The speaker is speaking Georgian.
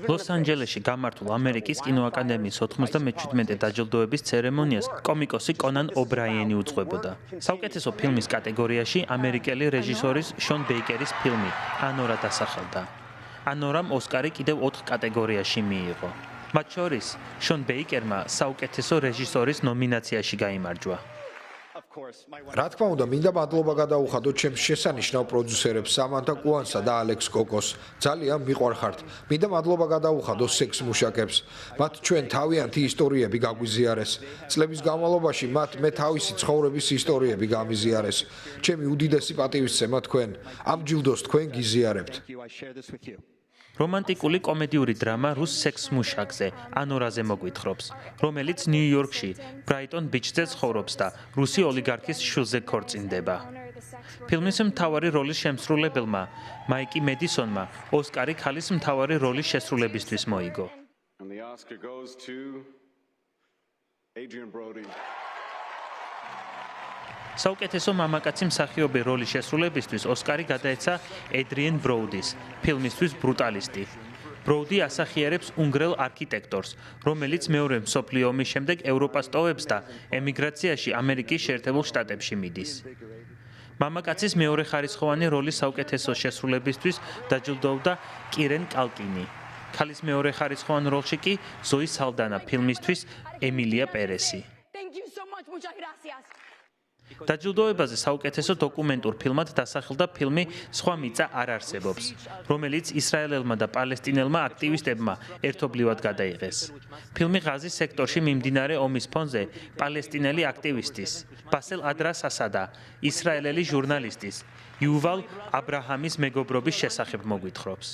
ლოს-ანჯელესში გამართულ ამერიკის კინოაკადემიის 97 დაჯილდოების ცერემონიას კომიკოსი კონან ობრაიენი უძღვებოდა. საუკეთესო ფილმის კატეგორიაში ამერიკელი რეჟისორის შონ ბეიკერის ფილმი „ანორა“ დასახელდა. ანორამ ოსკარი კიდევ 4 კატეგორიაში მიიღო. მათ შორის შონ ბეიკერმა საუკეთესო რეჟისორის ნომინაციაში გაიმარჯვა. რა თქმა უნდა, მინდა მადლობა გადაუხადოთ ჩემს შესანიშნავ პროდიუსერებს სამანთა კუანსა და ალექს კოკოს. ძალიან მიყვარხართ. მინდა მადლობა გადაუხადოს სექს მუშაკებს. მათ ჩვენ თავიანთი ისტორიები გაგვიზიარეს. წლების განმავლობაში მათ მე თავისი ცხოვრების ისტორიები გამიზიარეს. ჩემი უდიდესი პატივისცემა თქვენ. ამ ჯილდოს თქვენ გიზიარებთ. რომანტიკული კომედიური დრამა რუს სექს მუშაკზე, ანორაზე მოგვითხრობს, რომელიც ნიუ-იორკში, ბრაიტონ ბიჩზე ცხოვრობს და რუსი ოლიგარქის შვილზე ქორწინდება. ფილმის მთავარი როლის შემსრულებელმა, მაიკი მედისონმა, ოსკარი ქალის მთავარი როლის შესრულებისთვის მოიგო. საუკეთესო მამაკაცი მსახიობი როლის შესრულებისთვის ოსკარი გადაეცა ედრიენ ბროუდის ფილმისთვის ბრუტალისტი. ბროუდი ასახიერებს უნგრელ არქიტექტორს, რომელიც მეორე მსოფლიო ომის შემდეგ ევროპას ტოვებს და ემიგრაციაში ამერიკის შეერთებულ შტატებში მიდის. მამაკაცის მეორეხარისხოვანი როლის საუკეთესო შესრულებისთვის დაჯილდოვდა კირენ კალკინი. ქალის მეორეხარისხოვან როლში კი ზოი სალდანა ფილმისთვის ემილია პერესი. დაჯილდოებაზე საუკეთესო დოკუმენტურ ფილმად დასახელდა ფილმი „სხვა მიწა არ არსებობს“, რომელიც ისრაელელმა და პალესტინელმა აქტივისტებმა ერთობლივად გადაიღეს. ფილმი ღაზის სექტორში მიმდინარე ომის ფონზე პალესტინელი აქტივისტის, ბასელ ადრასასა და ისრაელელი ჟურნალისტის, იუვალ აბრაჰამის მეგობრობის შესახებ მოგვითხრობს.